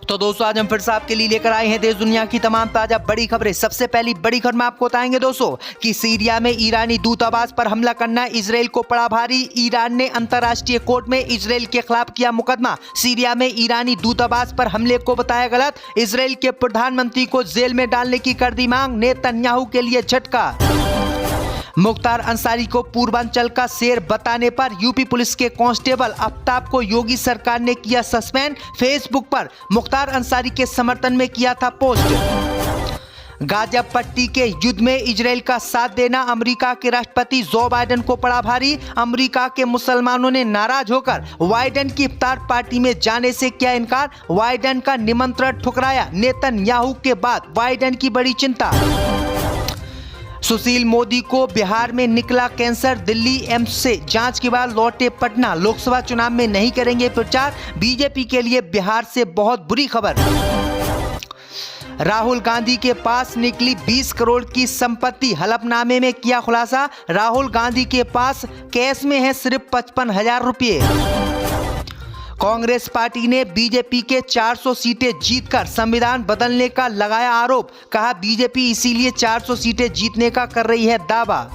तो दोस्तों आज हम फिर से आपके लिए लेकर आए हैं देश दुनिया की तमाम ताजा बड़ी खबरें। सबसे पहली बड़ी खबर में आपको बताएंगे दोस्तों कि सीरिया में ईरानी दूतावास पर हमला करना इजराइल को पड़ा भारी। ईरान ने अंतर्राष्ट्रीय कोर्ट में इजराइल के खिलाफ किया मुकदमा। सीरिया में ईरानी दूतावास पर हमले को बताया गलत। इजराइल के प्रधानमंत्री को जेल में डालने की कर दी मांग। नेतन्याहू के लिए झटका। मुख्तार अंसारी को पूर्वांचल का शेर बताने पर यूपी पुलिस के कांस्टेबल आफ्ताब को योगी सरकार ने किया सस्पेंड। फेसबुक पर मुख्तार अंसारी के समर्थन में किया था पोस्ट। गाजा पट्टी के युद्ध में इजराइल का साथ देना अमेरिका के राष्ट्रपति जो बाइडेन को पड़ा भारी। अमेरिका के मुसलमानों ने नाराज होकर बाइडेन की इफ्तार पार्टी में जाने से किया इनकार। बाइडेन का निमंत्रण ठुकराया। नेतन्याहू के बाद बाइडेन की बड़ी चिंता। सुशील मोदी को बिहार में निकला कैंसर। दिल्ली एम्स से जांच के बाद लौटे पटना। लोकसभा चुनाव में नहीं करेंगे प्रचार। बीजेपी के लिए बिहार से बहुत बुरी खबर। राहुल गांधी के पास निकली 20 करोड़ की संपत्ति। हलफनामे में किया खुलासा। राहुल गांधी के पास कैश में है सिर्फ 55,000 रुपये। कांग्रेस पार्टी ने बीजेपी के 400 सीटें जीतकर संविधान बदलने का लगाया आरोप। कहा बीजेपी इसीलिए 400 सीटें जीतने का कर रही है दावा।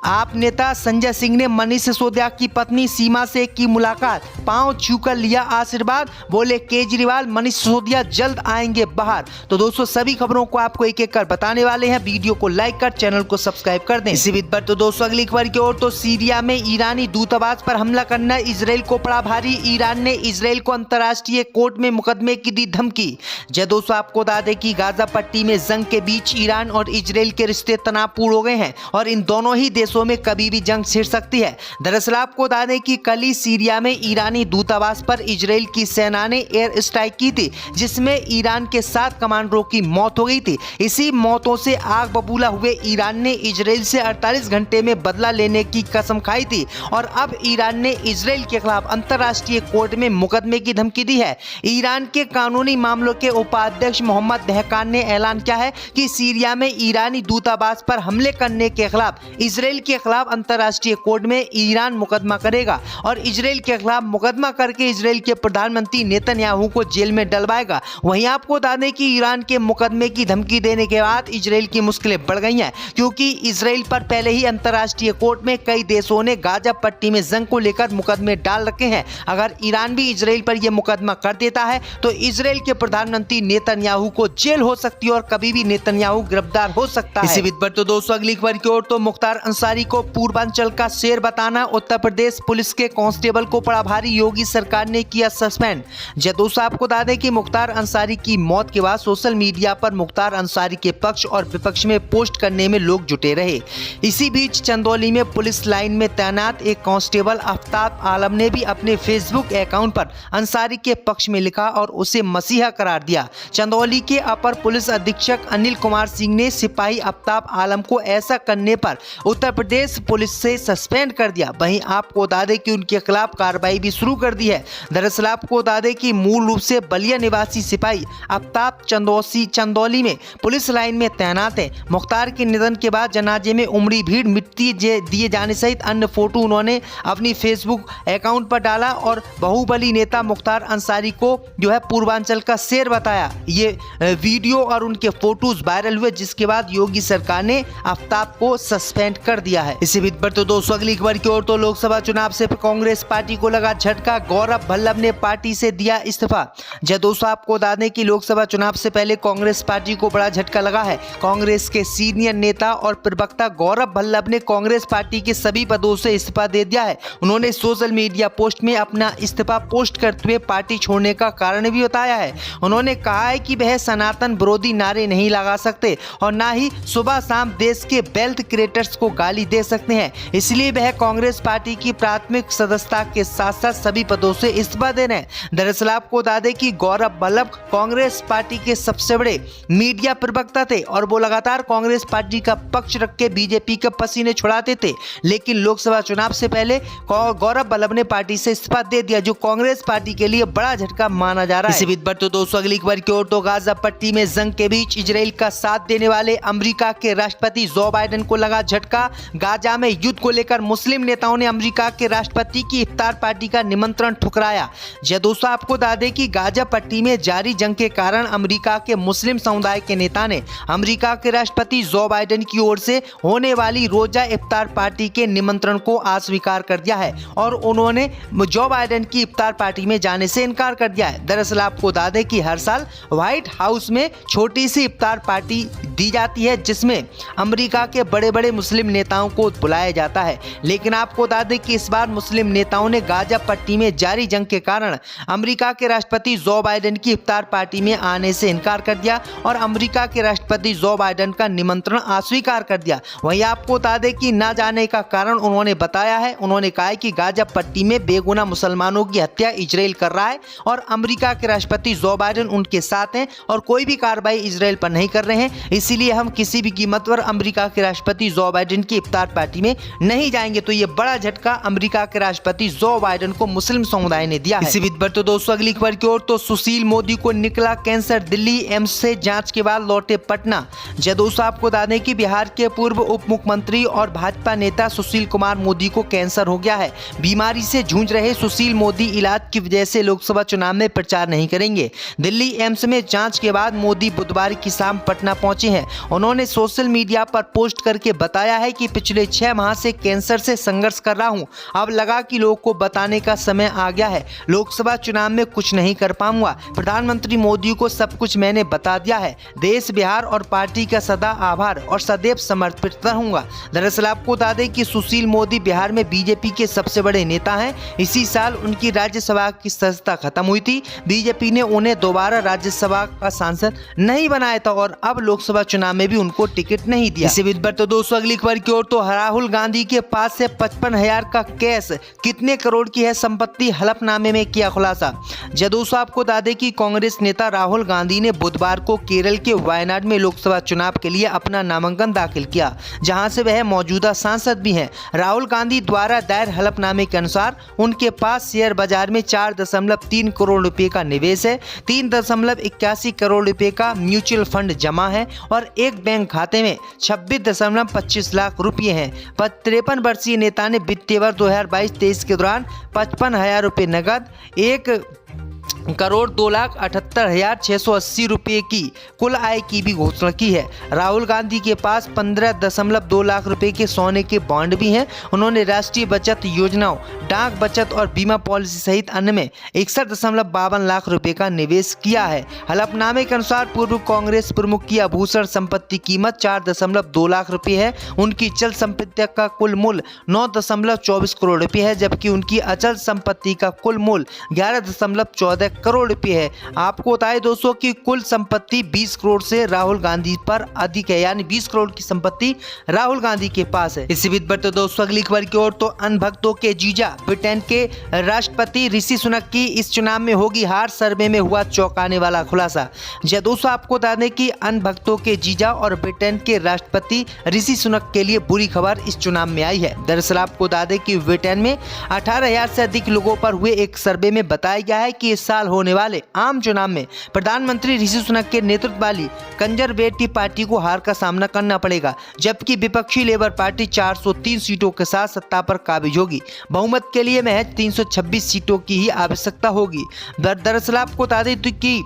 आप नेता संजय सिंह ने मनीष सिसोदिया की पत्नी सीमा से की मुलाकात। पांव छूकर लिया आशीर्वाद। बोले केजरीवाल मनीष सिसोदिया जल्द आएंगे बाहर। तो दोस्तों सभी खबरों को आपको एक एक कर बताने वाले हैं। वीडियो को लाइक कर चैनल को सब्सक्राइब कर दें। इसी बीच पर तो दोस्तों अगली खबर की ओर। तो सीरिया में ईरानी दूतावास पर हमला करना इजराइल को पड़ा भारी। ईरान ने इजराइल को अंतर्राष्ट्रीय कोर्ट में मुकदमे की दी धमकी। जय दोस्तों आपको बता दें कि गाजा पट्टी में जंग के बीच ईरान और इजराइल के रिश्ते तनावपूर्ण हो गए हैं और इन दोनों ही देशों में कभी भी जंग छिड़ सकती है। दरअसल आपको बता दें कि कल ही सीरिया में ईरानी दूतावास पर इजराइल की सेना ने एयर स्ट्राइक की थी, जिसमें ईरान के 7 कमांडरों की मौत हो गई थी। इसी मौतों से आग बबूला हुए ईरान ने इजराइल से 48 घंटे में बदला लेने की कसम खाई थी और अब ईरान ने इजराइल के खिलाफ अंतर्राष्ट्रीय कोर्ट में मुकदमे की धमकी दी है। ईरान के कानूनी मामलों के उपाध्यक्ष मोहम्मद दहकान ने ऐलान किया है कि सीरिया में ईरानी दूतावास पर हमले करने के खिलाफ इजराइल के खिलाफ अंतर्राष्ट्रीय कोर्ट में ईरान मुकदमा करेगा और इजराइल के खिलाफ मुकदमा करके इजराइल के प्रधानमंत्री नेतन्याहू को जेल में डलवाएगा। वहीं आपको बता दें कि ईरान के मुकदमे की धमकी देने के बाद इजराइल की मुश्किलें बढ़ गई हैं, क्योंकि इजराइल पर पहले ही अंतर्राष्ट्रीय कोर्ट में कई देशों ने गाजा पट्टी में जंग को लेकर मुकदमे डाल रखे हैं। अगर ईरान भी इजराइल पर यह मुकदमा कर देता है तो इजराइल के प्रधानमंत्री नेतन्याहू को जेल हो सकती है और कभी भी नेतन्याहू गिरफ्तार हो सकता है। इसी बीच पर तो दोस्तों अगली खबर की ओर। तो मुख्तार अंसारी को पूर्वांचल का शेर बताना उत्तर प्रदेश पुलिस के कांस्टेबल को पड़ा भारी। योगी सरकार ने किया सस्पेंड। जय दोस्तों आपको बता दें कि मुख्तार अंसारी की मौत के बाद सोशल मीडिया पर मुख्तार अंसारी के पक्ष और विपक्ष में पोस्ट करने में लोग जुटे रहे। इसी बीच चंदौली में पुलिस लाइन में तैनात एक कांस्टेबल आफ्ताब आलम ने भी अपने फेसबुक अकाउंट पर अंसारी के पक्ष में लिखा और उसे मसीहा करार दिया। चंदौली के अपर पुलिस अधीक्षक अनिल कुमार सिंह ने सिपाही आफ्ताब आलम को ऐसा करने पर उत्तर प्रदेश पुलिस से सस्पेंड कर दिया। वहीं आपको बता दें कि उनके खिलाफ कार्रवाई भी शुरू कर दी है। दरअसल आपको बता दें कि मूल रूप से बलिया निवासी सिपाही आफ्ताब चंदौली में पुलिस लाइन में तैनात है। मुख्तार के निधन के बाद जनाजे में उमड़ी भीड़, मिट्टी दिए जाने सहित अन्य फोटो उन्होंने अपनी फेसबुक अकाउंट पर डाला और बाहुबली नेता मुख्तार अंसारी को जो है पूर्वांचल का शेर बताया। ये वीडियो और उनके फोटोज वायरल हुए, जिसके बाद योगी सरकार ने आफ्ताब को सस्पेंड कर दिया है। इसी बीच पर तो दोस्तों अगली खबर की ओर। तो लोकसभा चुनाव से कांग्रेस पार्टी को लगा झटका। गौरव वल्लभ ने पार्टी से दिया इस्तीफा। जय दोस्तों आपको बता दें कि लोकसभा चुनाव से पहले कांग्रेस पार्टी को बड़ा झटका लगा है। कांग्रेस के सीनियर नेता और प्रवक्ता गौरव वल्लभ ने कांग्रेस पार्टी के सभी पदों से इस्तीफा दे दिया है। उन्होंने सोशल मीडिया पोस्ट में अपना इस्तीफा पोस्ट करते हुए पार्टी छोड़ने का कारण भी बताया है। उन्होंने कहा है कि वह सनातन विरोधी नारे नहीं लगा सकते और न ही सुबह शाम देश के वेल्थ क्रिएटर्स को गाली दे सकते हैं, इसलिए वह कांग्रेस पार्टी की प्राथमिक सदस्यता के साथ साथ सभी पदों से इस्तीफा दे रहे हैं। दरअसल आपको बता दें कि गौरव वल्लभ कांग्रेस पार्टी के सबसे बड़े मीडिया प्रवक्ता थे और वो लगातार कांग्रेस पार्टी का पक्ष रख के बीजेपी के पसीने छुड़ाते थे, लेकिन लोकसभा चुनाव से पहले गौरव वल्लभ ने पार्टी से इस्तीफा दे दिया, जो कांग्रेस पार्टी के लिए बड़ा झटका माना जा रहा है। इसी बीच पर तो दोस्तों अगली खबर की ओर। तो गाजा पट्टी में जंग के बीच इजराइल का साथ देने वाले अमेरिका के राष्ट्रपति जो बाइडेन को लगा झटका। गाजा में युद्ध को लेकर मुस्लिम नेताओं ने अमेरिका के राष्ट्रपति की इफ्तार पार्टी का निमंत्रण ठुकराया। जी दोस्तों, आपको बता दें कि गाजा पट्टी में जारी जंग के कारण अमेरिका के मुस्लिम समुदाय के नेता ने अमेरिका के राष्ट्रपति जो बाइडेन की ओर से होने वाली रोजा इफ्तार पार्टी के निमंत्रण को अस्वीकार कर दिया है और उन्होंने जो बाइडेन की इफ्तार पार्टी में जाने से इनकार कर दिया है। दरअसल आपको बता दें कि हर साल व्हाइट हाउस में छोटी सी इफ्तार पार्टी दी जाती है जिसमें अमेरिका के बड़े बड़े मुस्लिम नेताओं को बुलाया जाता है, लेकिन आपको बता दें कि इस बार मुस्लिम नेताओं ने गाजा पट्टी में जारी जंग के कारण अमेरिका के राष्ट्रपति जो बाइडेन की इफ्तार पार्टी में आने से इनकार कर दिया और अमेरिका के राष्ट्रपति जो बाइडेन का निमंत्रण अस्वीकार कर दिया। वहीं आपको बता दें कि न जाने का कारण उन्होंने बताया है, उन्होंने कहा है कि गाजा पट्टी में बेगुनाह मुसलमानों की हत्या इजराइल कर रहा है और अमेरिका के राष्ट्रपति जो बाइडेन उनके साथ हैं और कोई भी कार्रवाई इजराइल पर नहीं कर रहे हैं, इसीलिए हम किसी भी कीमत पर अमेरिका के राष्ट्रपति जो बाइडेन की इफ्तार पार्टी में नहीं जाएंगे। तो ये बड़ा झटका अमेरिका के राष्ट्रपति जो बाइडेन को मुस्लिम समुदाय ने दिया है। इसी बीच पर तो दोस्तों अगली खबर की ओर, तो सुशील मोदी को निकला कैंसर, दिल्ली एम्स से जांच के बाद लौटे पटना। जी दोस्तों, आपको बता दें कि बिहार के पूर्व उप मुख्यमंत्री और भाजपा नेता सुशील कुमार मोदी को कैंसर हो गया है। बीमारी से जूझ रहे सुशील मोदी इलाज की वजह से लोकसभा चुनाव में प्रचार नहीं करेंगे। दिल्ली एम्स में जांच के बाद मोदी बुधवार की शाम पटना पहुंचे हैं। उन्होंने सोशल मीडिया पर पोस्ट करके बताया है कि पिछले 6 माह से कैंसर से संघर्ष कर रहा हूं, अब लगा कि लोगों को बताने का समय आ गया है। लोकसभा चुनाव में कुछ नहीं कर पाऊंगा, प्रधानमंत्री मोदी को सब कुछ मैंने बता दिया है। देश, बिहार और पार्टी का सदा आभार और सदैव समर्पित रहूंगा। दरअसल आपको बता दें कि सुशील मोदी बिहार में बीजेपी के सबसे बड़े नेता हैं। इसी साल उनकी राज्यसभा की सदस्यता खत्म हुई थी। बीजेपी ने उन्हें दोबारा राज्यसभा का सांसद नहीं बनाया था और अब लोकसभा चुनाव में भी उनको टिकट नहीं दिया। इसी बीच पर तो दोस्तों अगली खबर की ओर, तो राहुल गांधी के पास से 55,000 का कैश, कितने करोड़ की है संपत्ति, हलफनामे में किया खुलासा। जी दोस्तों, आपको बता दें कि कांग्रेस नेता राहुल गांधी ने बुधवार को केरल के वायनाड में लोकसभा चुनाव के लिए अपना नामांकन दाखिल किया, जहां से वह मौजूदा सांसद भी हैं। राहुल गांधी द्वारा दायर हलफनामे के अनुसार उनके पास शेयर बाजार में 4.3 करोड़ रुपए का निवेश है, 3.81 करोड़ रुपए का म्यूचुअल फंड जमा है और एक बैंक खाते में 26.25 लाख रुपए हैं। 53 वर्षीय नेता ने वित्तीय वर्ष 2022-23 के दौरान 55,000 रुपए नकद, 1,02,78,680 रुपए की कुल आय की भी घोषणा की है। राहुल गांधी के पास 15.2 लाख रुपए के सोने के बॉन्ड भी हैं। उन्होंने राष्ट्रीय बचत योजनाओं, डाक बचत और बीमा पॉलिसी सहित अन्य में 61.52 लाख रुपए का निवेश किया है। हलफनामे के अनुसार पूर्व कांग्रेस प्रमुख की आभूषण संपत्ति कीमत 4.2 लाख रुपए है। उनकी चल संपत्ति का कुल मूल्य 9.24 करोड़ रुपए है, जबकि उनकी अचल संपत्ति का कुल मूल्य 11.14 करोड़ रुपए है। आपको बताएं दोस्तों कि कुल संपत्ति 20 करोड़ से राहुल गांधी पर अधिक है, यानी 20 करोड़ की संपत्ति राहुल गांधी के पास है। इसी बीच पर तो दोस्तों अगली खबर की ओर, तो अनभक्तों के जीजा ब्रिटेन के राष्ट्रपति ऋषि सुनक की इस चुनाव में होगी हार, सर्वे में हुआ चौंकाने वाला खुलासा। जी दोस्तों, आपको बता दें कि अनभक्तों के जीजा और ब्रिटेन के राष्ट्रपति ऋषि सुनक के लिए बुरी खबर इस चुनाव में आई है। दरअसल आपको बता दें कि ब्रिटेन में 18,000 से अधिक लोगों पर हुए एक सर्वे में बताया गया है कि इस साल होने वाले आम चुनाव में प्रधानमंत्री ऋषि सुनक के नेतृत्व वाली कंजरवेटिव पार्टी को हार का सामना करना पड़ेगा, जबकि विपक्षी लेबर पार्टी 403 सीटों के साथ सत्ता पर काबिज होगी। बहुमत के लिए महज 326 सीटों की ही आवश्यकता होगी। दरअसल आपको बता दें कि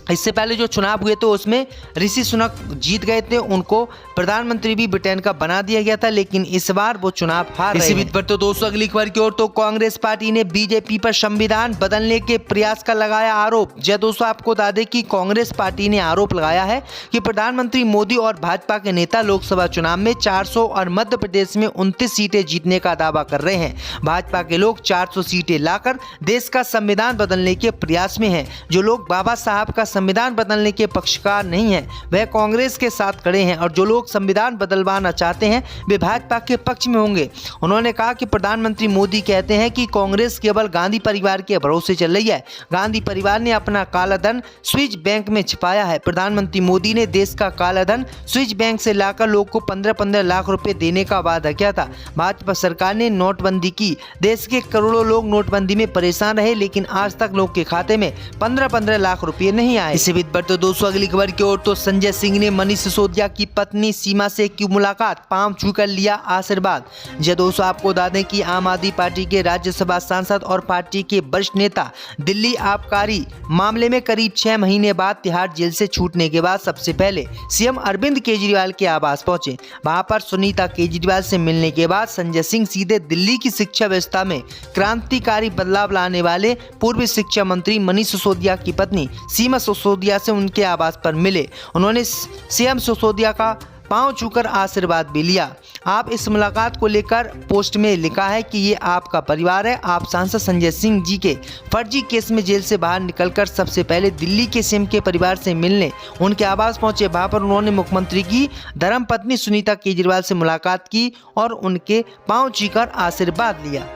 इससे पहले जो चुनाव हुए तो उसमें ऋषि सुनक जीत गए थे, उनको प्रधानमंत्री भी ब्रिटेन का बना दिया गया था, लेकिन इस बार वो चुनाव हार रहे हैं। इसी बीच पर तो दोस्तों अगली खबर की ओर, तो कांग्रेस पार्टी ने बीजेपी पर संविधान बदलने के प्रयास का लगाया आरोप। जय दोस्तों, आपको बता दें कि कांग्रेस पार्टी ने आरोप लगाया है कि प्रधानमंत्री मोदी और भाजपा के नेता लोकसभा चुनाव में 400 और मध्य प्रदेश में 29 सीटें जीतने का दावा कर रहे हैं। भाजपा के लोग 400 सीटें लाकर देश का संविधान बदलने के प्रयास में हैं। जो लोग बाबा साहब का संविधान बदलने के पक्षकार नहीं है, वह कांग्रेस के साथ खड़े हैं और जो लोग संविधान बदलवाना चाहते हैं वे भाजपा के पक्ष में होंगे। उन्होंने कहा कि प्रधानमंत्री मोदी कहते हैं कि कांग्रेस केवल गांधी परिवार के भरोसे चल रही है। गांधी परिवार ने अपना काला धन स्विस बैंक में छिपाया है। प्रधानमंत्री मोदी ने देश का काला धन स्विस बैंक से लाकर लोग को 15-15 लाख रुपए देने का वादा किया था। भाजपा सरकार ने नोटबंदी की। देश के करोड़ों लोग नोटबंदी में परेशान रहे, लेकिन आज तक लोग के खाते में 15-15 लाख रुपए नहीं आए। आए। इसी बीच बढ़ते दोस्तों अगली खबर की ओर, तो संजय सिंह ने मनीष सिसोदिया की पत्नी सीमा से की मुलाकात, पांव छूकर लिया आशीर्वाद। जी दोस्तों, आपको बता दें कि आम आदमी पार्टी के राज्यसभा सांसद और पार्टी के वरिष्ठ नेता दिल्ली आबकारी मामले में करीब 6 महीने बाद तिहाड़ जेल से छूटने के बाद सबसे पहले सीएम अरविंद केजरीवाल के आवास पहुंचे। वहां पर सुनीता केजरीवाल से मिलने के बाद संजय सिंह सीधे दिल्ली की शिक्षा व्यवस्था में क्रांतिकारी बदलाव लाने वाले पूर्व शिक्षा मंत्री मनीष सिसोदिया की पत्नी सीमा सिसोदिया से उनके आवास पर मिले। उन्होंने सीएम सिसोदिया का पांव छूकर आशीर्वाद भी लिया। आप इस मुलाकात को लेकर पोस्ट में लिखा है कि ये आपका परिवार है। आप सांसद संजय सिंह जी के फर्जी केस में जेल से बाहर निकलकर सबसे पहले दिल्ली के सीएम के परिवार से मिलने उनके आवास पहुंचे। वहां पर उन्होंने मुख्यमंत्री की धर्मपत्नी सुनीता केजरीवाल से मुलाकात की और उनके पांव छूकर आशीर्वाद लिया।